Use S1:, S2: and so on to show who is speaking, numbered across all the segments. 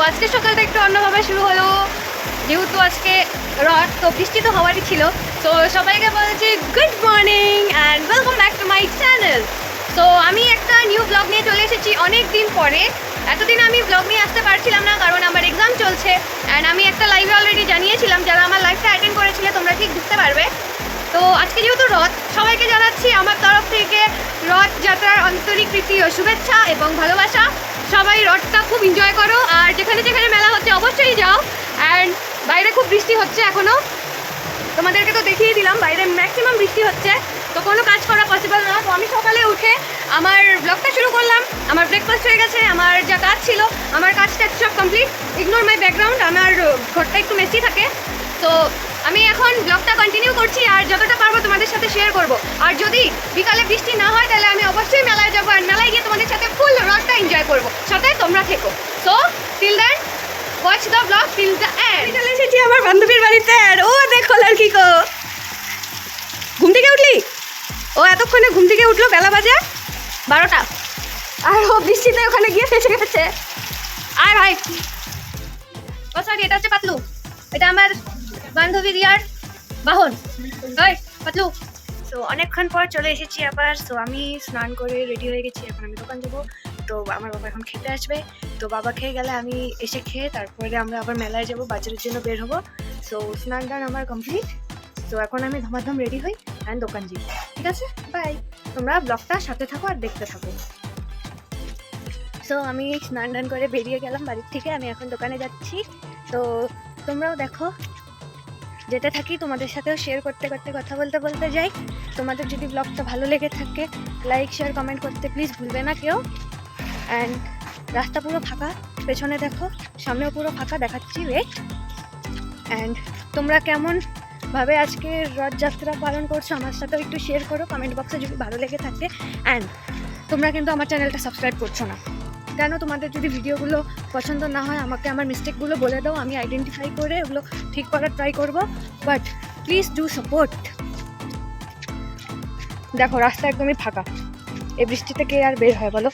S1: আজকে সকালটা একটু অন্যভাবে শুরু হলো, যেহেতু আজকে রথ, তো বৃষ্টি তো হওয়ারই ছিল। তো সবাইকে বলছি good morning and welcome back to my channel. তো আমি একটা নিউ ব্লগ নিয়ে চলে এসেছি অনেক দিন পরে। এতদিন আমি ব্লগ নিয়ে আসতে পারছিলাম না, কারণ আমার এক্সাম চলছে। অ্যান্ড আমি একটা লাইভে অলরেডি জানিয়েছিলাম, যারা আমার লাইভটা অ্যাটেন্ড করেছিলে তোমরা ঠিক বুঝতে পারবে। তো আজকে যেহেতু রথ, সবাইকে জানাচ্ছি আমার তরফ থেকে রথ যাত্রার আন্তরিক প্রীতি ও শুভেচ্ছা এবং ভালোবাসা। সবাই রথটা খুব এনজয় করো, আর যেখানে যেখানে মেলা হচ্ছে অবশ্যই যাও। অ্যান্ড বাইরে খুব বৃষ্টি হচ্ছে এখনও, তোমাদেরকে তো দেখিয়ে দিলাম বাইরে ম্যাক্সিমাম বৃষ্টি হচ্ছে, তো কোনো কাজ করা পসিবল না। তো আমি সকালে উঠে আমার ব্লগটা শুরু করলাম। আমার ব্রেকফাস্ট হয়ে গেছে, আমার যা কাজ ছিল আমার কাজটা সব কমপ্লিট। ইগনোর মাই ব্যাকগ্রাউন্ড, আমার ঘরটা একটু মেসি থাকে। তো আমি এখন ব্লগটা কন্টিনিউ করছি, আর যতটা পারবো তোমাদের সাথে শেয়ার করব। আর যদি বিকালে বৃষ্টি না হয় তাহলে আমি অবশ্যই মেলায় যাবো, আর মেলায় গিয়ে তোমাদের সাথে ফুল রথটা এনজয় করবো, সাথে তোমরা থেকো। So till then watch the vlog till the end. চলে এসেছি আমার বান্ধবীর বাড়িতে, আর ও দেখো লড়কি কো। ঘুম থেকে উঠলি? ও এতক্ষণে ঘুম থেকে উঠলো, বেলা বাজে 12টা, আর ও বৃষ্টিতে ওখানে গিয়ে ফেসে গেছে। আয় ভাই। ও সরি, এটা হচ্ছে পাতলু, এটা আমার বান্ধবী রিয়ার বাহন। ওই পাতলু। তো অনেকক্ষণ পর চলে এসেছি আবার। তো আমি স্নান করে রেডি হয়ে গেছি, এখন আমি দোকান যাবো। তো আমার বাবা এখন খেতে আসবে, তো বাবা খেয়ে গেলে আমি এসে খেয়ে তারপরে আমরা আবার মেলায় যাব, বাজারের জন্য বের হবো। সো স্নান টান আমার কমপ্লিট। তো এখন আমি ধমাধম রেডি হই অ্যান্ড দোকান যাই। ঠিক আছে, বাই। তোমরা ব্লগটা সাথে থাকো আর দেখতে থাকো। সো আমি স্নান টান করে বেরিয়ে গেলাম বাড়ির থেকে, আমি এখন দোকানে যাচ্ছি। তো তোমরাও দেখো, যেতে থাকি, তোমাদের সাথেও শেয়ার করতে করতে কথা বলতে বলতে যাই। তোমাদের যদি ব্লগটা ভালো লেগে থাকে লাইক শেয়ার কমেন্ট করতে প্লিজ ভুলবে না কেউ। অ্যান্ড রাস্তা পুরো ফাঁকা, পেছনে দেখো, সামনেও পুরো ফাঁকা দেখাচ্ছি, ওয়েট। অ্যান্ড তোমরা কেমনভাবে আজকে রথযাত্রা পালন করছো আমার সাথেও একটু শেয়ার করো কমেন্ট বক্সে যদি ভালো লেগে থাকে। অ্যান্ড তোমরা কিন্তু আমার চ্যানেলটা সাবস্ক্রাইব করছো না কেন? তোমাদের যদি ভিডিওগুলো পছন্দ না হয় আমাকে আমার মিস্টেকগুলো বলে দাও, আমি আইডেন্টিফাই করে ওগুলো ঠিক করার ট্রাই করবো। But please do support. দেখো রাস্তা একদমই ফাঁকা, এই বৃষ্টিতে কে আর বের হয় বলো?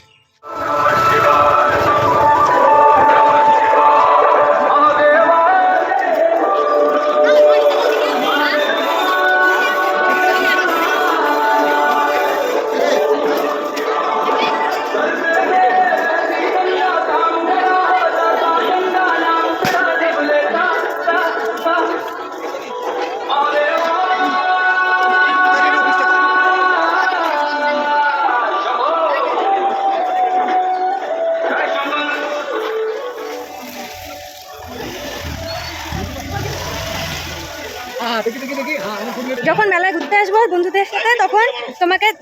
S1: যখন মেলায় ঘুরতে আসবো বন্ধুদের সাথে, তখন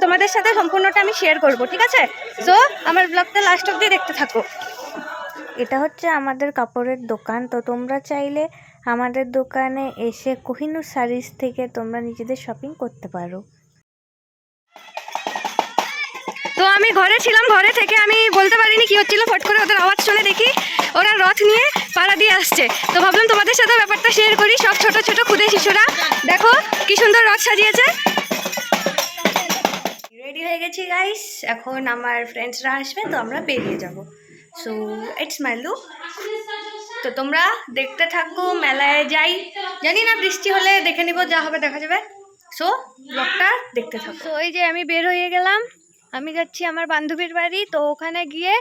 S1: তোমাদের সাথে সম্পূর্ণটা আমি শেয়ার করব, ঠিক আছে? সো আমার ব্লগটা লাস্ট অবধি দেখতে থাকো।
S2: এটা হচ্ছে আমাদের কাপড়ের দোকান। তো তোমরা চাইলে আমাদের দোকানে এসে কোহিনূর শাড়িজ থেকে তোমরা নিজেদের শপিং করতে পারো।
S1: তো আমি ঘরে ছিলাম, ঘরে থেকে আমি বলতে পারিনি কি হচ্ছিল, ফট করে ওদের আওয়াজ শুনে দেখি ওরা রথ নিয়ে পাড়া দিয়ে আসছে। তো ভাবলাম তোমাদের সাথে ব্যাপারটা শেয়ার করি। সব ছোট ছোট ক্ষুদে শিশুরা দেখো কি সুন্দর রথ সাজিয়েছে। রেডি হয়ে গেছি গাইস, এখন আমার ফ্রেন্ডসরা আসবে, তো আমরা বেরিয়ে যাব। So it's my look. তো তোমরা দেখতে থাকো, মেলায় যাই, জানি না বৃষ্টি হলে দেখে নিব, যা হবে দেখা যাবে। সো ব্লগটা দেখতে থাকো। তো এই যে আমি বের হয়ে গেলাম, আমি যাচ্ছি আমার বান্ধবীর বাড়ি। তো ওখানে গিয়ে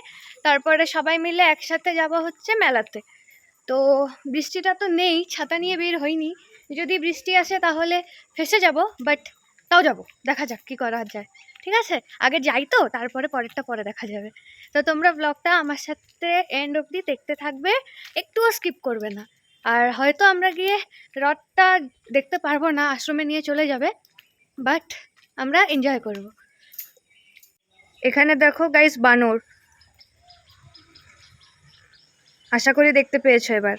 S1: তারপরে সবাই মিলে একসাথে যাব হচ্ছে মেলাতে। তো বৃষ্টিটা তো নেই, ছাতা নিয়ে বের হইনি, যদি বৃষ্টি আসে তাহলে ফেসে যাব, বাট তাও যাব, দেখা যাক কী করা যায়। ঠিক আছে, আগে যাই, তো তারপরে পরেরটা পরে দেখা যাবে। তো তোমরা ব্লগটা আমার সাথে এন্ড অবধি দেখতে থাকবে, একটুও স্কিপ করবে না। আর হয়তো আমরা গিয়ে রথটা দেখতে পারবো না, আশ্রমে নিয়ে চলে যাবে, বাট আমরা এনজয় করব। এখানে দেখো গাইস বানর, আশা করি দেখতে পেয়েছো এবার।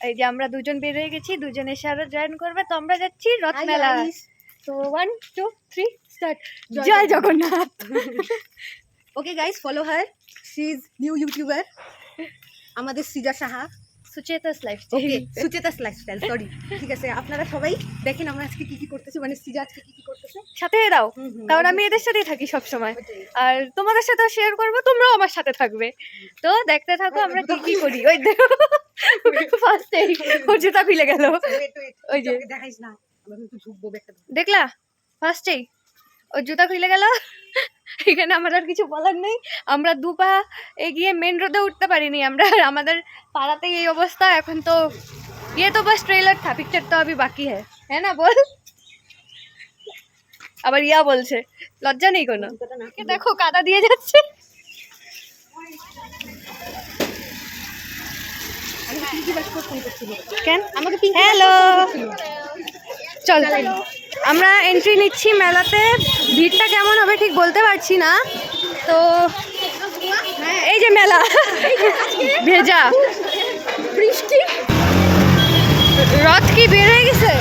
S1: এই যে আমরা দুজন বের হয়ে গেছি, দুজন এসে আরো জয়েন করবে। তো আমরা যাচ্ছি রথ মেলা। তো 1 2 3 start. Jai Jagannath.
S3: Okay guys, follow her. She's new YouTuber. আমাদের Sija Saha.
S1: Sucheta's lifestyle.
S3: Okay, Sucheta's lifestyle, sorry. ঠিক আছে, আপনারা সবাই দেখেন আমরা আজকে কি কি করতেছি, মানে সিজা আজকে কি কি করতেছে।
S1: সাথে দাও, কারণ আমি এদের সাথেই থাকি সব সময়, আর তোমাদের সাথে শেয়ার করবো, তোমরাও আমার সাথে থাকবে। তো দেখতে থাকো আমরা কি কি করি। ওই দেখো ফার্স্টেই ওর জুতা খুলে গেল, ওই যে
S3: দেখাইস না, আমরা একটু ঝুঁকবো ব্যাগটা।
S1: দেখলা ফার্স্টেই ওর জুতা খুলে গেল। এখানে আমার আর কিছু বলার নেই, আমরা দুপা এগিয়ে মেন রোডে উঠতে পারিনি আমরা, আর আমাদের পাড়াতেই এই অবস্থা। এখন তো ये तो बस ट्रेलर था, पिक्चर तो अभी बाकी है ना बोल। আবার ইয়া বলছে, লজ্জা নেই কোনো। দেখো কাদা দিয়ে যাচ্ছে। কেন আমাকে হ্যালো, চল আমরা এন্ট্রি নিচ্ছি মেলাতে। ভিড়টা কেমন হবে ঠিক বলতে পারছি না। তো এই যে মেলা, ভেজা বৃষ্টি, রথ কি বের হয়ে গেছে?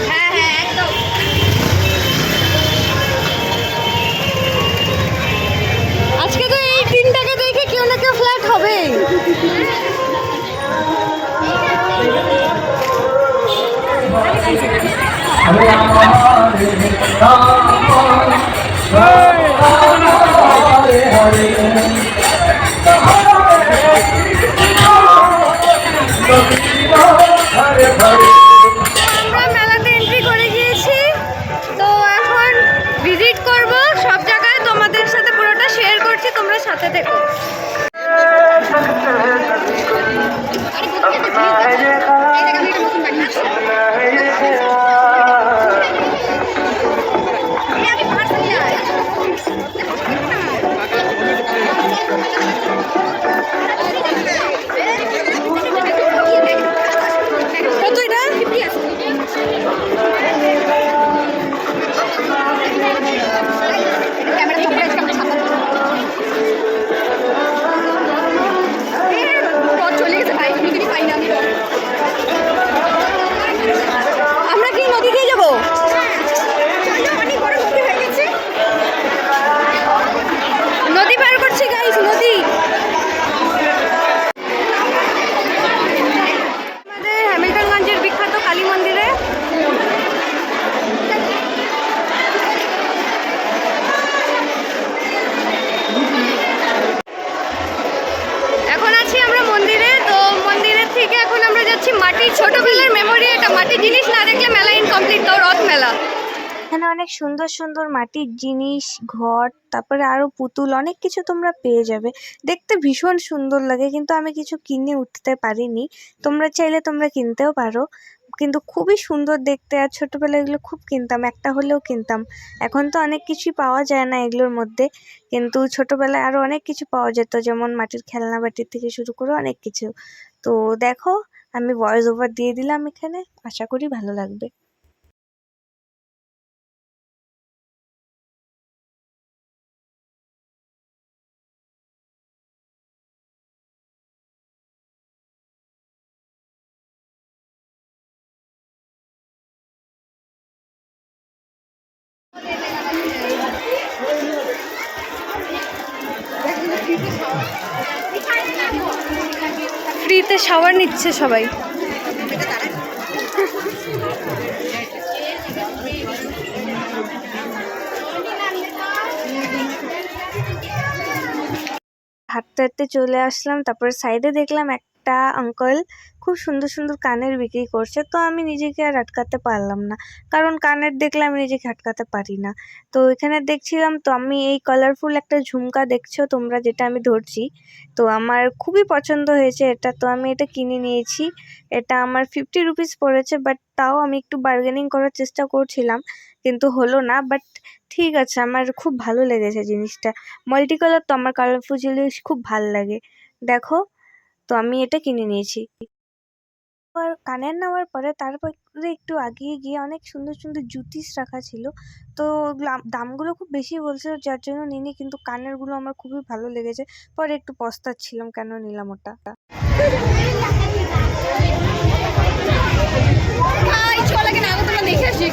S1: হ্যাঁ হ্যাঁ একদম। আজকে তো এই দিনটাকে দেখে কেউ না কেউ ফ্ল্যাট হবে। আমরা মেলাতে এন্ট্রি করে গিয়েছি, তো এখন ভিজিট করব সব জায়গায়, তোমাদের সাথে পুরোটা শেয়ার করছি, তোমরা সাথে থেকো। আমরা কি নদী দিয়ে যাবো? নদী পার করছি গাইস, নদী। আমাদের হ্যামিল্টনগঞ্জের বিখ্যাত কালী মন্দিরে এখন আছি আমরা মন্দিরে। তো মন্দিরের থেকে এখন আমরা যাচ্ছি মাটির ছোটবেলার মেমোরি। এটা মাটির জিনিস না দেখলে মেলা ইনকমপ্লিট, তো রথ মেলা।
S2: এখানে অনেক সুন্দর সুন্দর মাটির জিনিস, ঘর, তারপরে আরো পুতুল, অনেক কিছু তোমরা পেয়ে যাবে। দেখতে ভীষণ সুন্দর লাগে, কিন্তু আমি কিছু কিনে উঠতে পারিনি। তোমরা চাইলে তোমরা কিনতেও পারো, কিন্তু খুবই সুন্দর দেখতে। আর ছোটবেলায় এগুলো খুব কিনতাম, একটা হলেও কিনতাম। এখন তো অনেক কিছুই পাওয়া যায় না এগুলোর মধ্যে, কিন্তু ছোটবেলায় আরো অনেক কিছু পাওয়া যেত, যেমন মাটির খেলনা বাটির থেকে শুরু করে অনেক কিছু। তো দেখো, আমি ভয়েস ওভার দিয়ে দিলাম এখানে, আশা করি ভালো লাগবে।
S1: ফ্রিতে শাওয়ার নিচ্ছে সবাই।
S2: হাঁটতে হাঁটতে চলে আসলাম, তারপরে সাইডে দেখলাম একটা আঙ্কেল খুব সুন্দর সুন্দর কানের বিক্রি করছে। তো আমি নিজেকে আর আটকাতে পারলাম না, কারণ কানের দেখলে আমি নিজেকে আটকাতে পারি না। তো এখানে দেখছিলাম, তো আমি এই কালারফুল একটা ঝুমকা দেখছো তোমরা, যেটা আমি ধরছি, তো আমার খুবই পছন্দ হয়েছে এটা। তো আমি এটা কিনে নিয়েছি। এটা আমার 50 রুপিস পড়েছে, বাট তাও আমি একটু বার্গেনিং করার চেষ্টা করছিলাম, কিন্তু হলো না। বাট ঠিক আছে, আমার খুব ভালো লেগেছে জিনিসটা। মাল্টি কালার, তো আমার কালারফুল জিনিস খুব ভাল লাগে। দেখো, তো আমি এটা কিনে নিয়েছি। আর কানের নেওয়ার পরে তারপরে একটু এগিয়ে গিয়ে অনেক সুন্দর সুন্দর জুতিস রাখা ছিল। তো দামগুলো খুব বেশি বলছিল, যার জন্য নিইনি, কিন্তু কানেরগুলো আমার খুবই ভালো লেগেছে। পরে একটু পস্তাচ্ছিলাম কেন নিলাম ওটা।
S1: চল আগে না তোমরা দেখে আসি।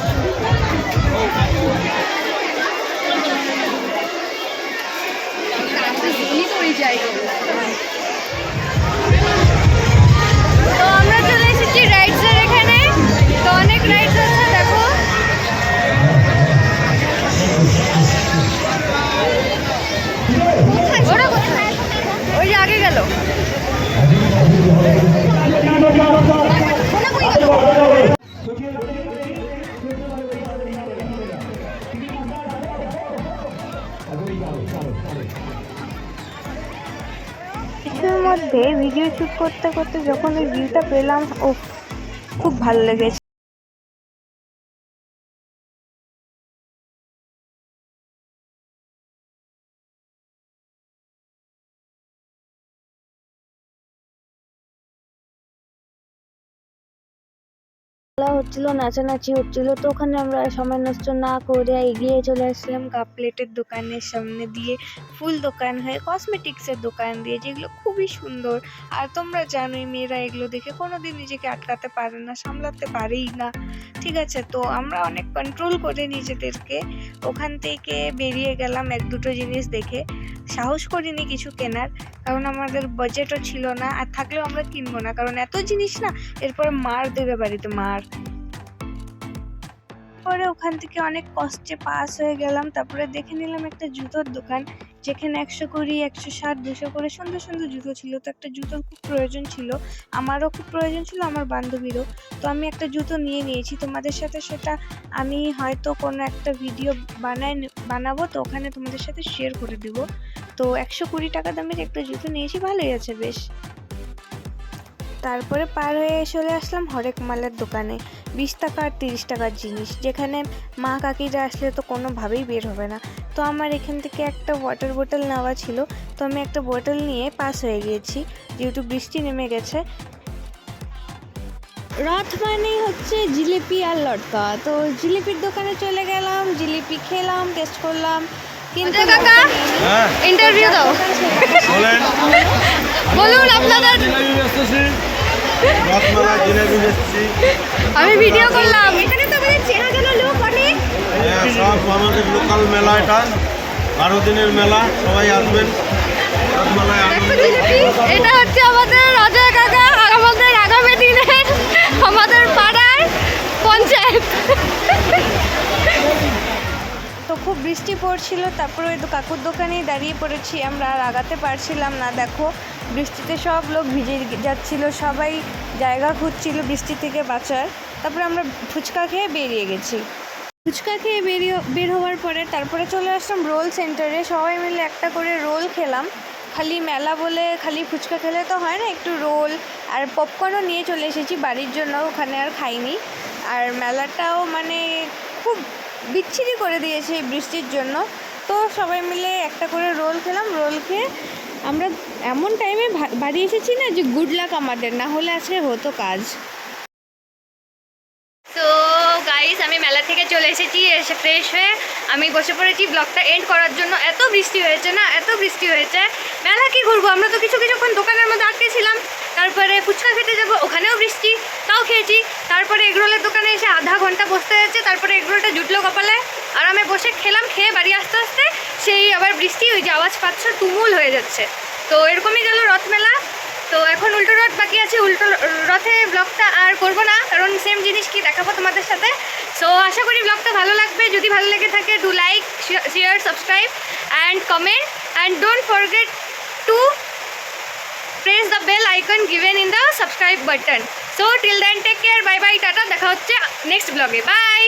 S2: মধ্যে ভিডিও শ্যুট করতে করতে যখন ওই ভিউটা পেলাম, ও খুব ভালো লেগেছে। হচ্ছিল, নাচানাচি হচ্ছিল, তো ওখানে আমরা সময় নষ্ট না করে এগিয়ে চলে আসলাম কাপ প্লেটের দোকানের সামনে দিয়ে, ফুল দোকান হয়ে কসমেটিক্সের দোকান দিয়ে, যেগুলো খুবই সুন্দর। আর তোমরা জানোই মেয়েরা এগুলো দেখে কোনোদিন নিজেকে আটকাতে পারে না, সামলাতে পারেই না, ঠিক আছে। তো আমরা অনেক কন্ট্রোল করে নিজেদেরকে ওখান থেকে বেরিয়ে গেলাম এক দুটো জিনিস দেখে। সাহস করিনি কিছু কেনার, কারণ আমাদের বাজেটও ছিল না, আর থাকলেও আমরা কিনবো না, কারণ এত জিনিস না এরপরে মার দেবে বাড়িতে, মার। পরে ওখান থেকে অনেক কষ্টে পাস হয়ে গেলাম। তারপরে দেখে নিলাম একটা জুতোর দোকান, যেখানে 120, 160, 200 করে সুন্দর সুন্দর জুতো ছিল। তো একটা জুতোর খুব প্রয়োজন ছিল, আমারও খুব প্রয়োজন ছিল, আমার বান্ধবীরও। তো আমি একটা জুতো নিয়ে নিয়েছি, তোমাদের সাথে সেটা আমি হয়তো কোনো একটা ভিডিও বানাবো, তো ওখানে তোমাদের সাথে শেয়ার করে দেবো। তো 120 টাকা দামের একটা জুতো নিয়েছি, ভালোই আছে বেশ। তারপরে পার হয়ে চলে আসলাম হরেক মালের দোকানে, 20 টাকা আর 30 টাকার জিনিস, যেখানে মা কাকিরা আসলে তো কোনোভাবেই বের হবে না। তো আমার এখান থেকে একটা ওয়াটার বোতল নেওয়া ছিল, তো আমি একটা বোতল নিয়ে পাস হয়ে গিয়েছি, যেহেতু বৃষ্টি নেমে গেছে। রথ মানেই হচ্ছে জিলিপি আর লটকা, তো জিলিপির দোকানে চলে গেলাম, জিলিপি খেলাম, টেস্ট করলাম, কিন্তু
S1: কাকা ইন্টারভিউ দাও, বলুন আপনাদের। আমি ভিডিও করলাম, এখানে তো আমাদের চেনা জানা লোক অনেক।
S4: সব আমাদের লোকাল মেলা, এটা 12 দিনের মেলা, সবাই আসবেন।
S1: এটা হচ্ছে আমাদের অজয় কাকা, আর আমাদের আগামী দিনের আমাদের পাড়ার পঞ্চায়েত।
S2: তো খুব বৃষ্টি পড়ছিল, তারপরে ওই কাকুর দোকানেই দাঁড়িয়ে পড়েছি আমরা, আর আগাতে পারছিলাম না। দেখো বৃষ্টিতে সব লোক ভিজে যাচ্ছিল, সবাই জায়গা খুঁজছিল বৃষ্টি থেকে বাঁচার। তারপরে আমরা ফুচকা খেয়ে বেরিয়ে গেছি। ফুচকা খেয়ে বের হওয়ার পরে তারপরে চলে আসলাম রোল সেন্টারে, সবাই মিলে একটা করে রোল খেলাম। খালি মেলা বলে খালি ফুচকা খেলে তো হয় না, একটু রোল আর পপকর্নও নিয়ে চলে এসেছি বাড়ির জন্য, ওখানে আর খাইনি। আর মেলাটাও মানে খুব বিচ্ছিরি করে দিয়েছে এই বৃষ্টির জন্য। তো সবাই মিলে একটা করে রোল খেলাম, রোল খেয়ে আমরা এমন টাইমে বাড়ি এসেছি না যে গুড লাক আমাদের, না হলে আজকে হতো কাজ।
S1: তো গাইস আমি মেলা থেকে চলে এসেছি, এসে ফ্রেশ হয়ে আমি বসে পড়েছি ব্লগটা এন্ড করার জন্য। এত বৃষ্টি হয়েছে না, এত বৃষ্টি হয়েছে, মেলা কি ঘুরবো, আমরা তো কিছুক্ষণ দোকানের মধ্যে আটকেছিলাম। তারপরে ফুচকা খেতে যাবো, ওখানেও বৃষ্টি, তাও খেয়েছি। তারপরে এগরোলের দোকানে এসে আধা ঘন্টা বসতে হয়েছে, তারপরে এগরোলটা জুটলো কপালে, আরামে বসে খেলাম, খেয়ে বাড়ি আস্তে আস্তে সেই আবার বৃষ্টি, ওই যে আওয়াজ পাচ্ছ তুমুল হয়ে যাচ্ছে। তো এরকমই গেল রথ মেলা। তো এখন উল্টো রথ বাকি আছে, উল্টো রথে ব্লগটা আর করবো না, কারণ সেম জিনিস কি দেখাবো তোমাদের সাথে। সো আশা করি ব্লগটা ভালো লাগবে, যদি ভালো লেগে থাকে do like, share, subscribe and comment, and don't forget to press the bell icon given in the subscribe button. So till then take care, bye bye, tata, দেখা হচ্ছে নেক্সট ব্লগে, বাই।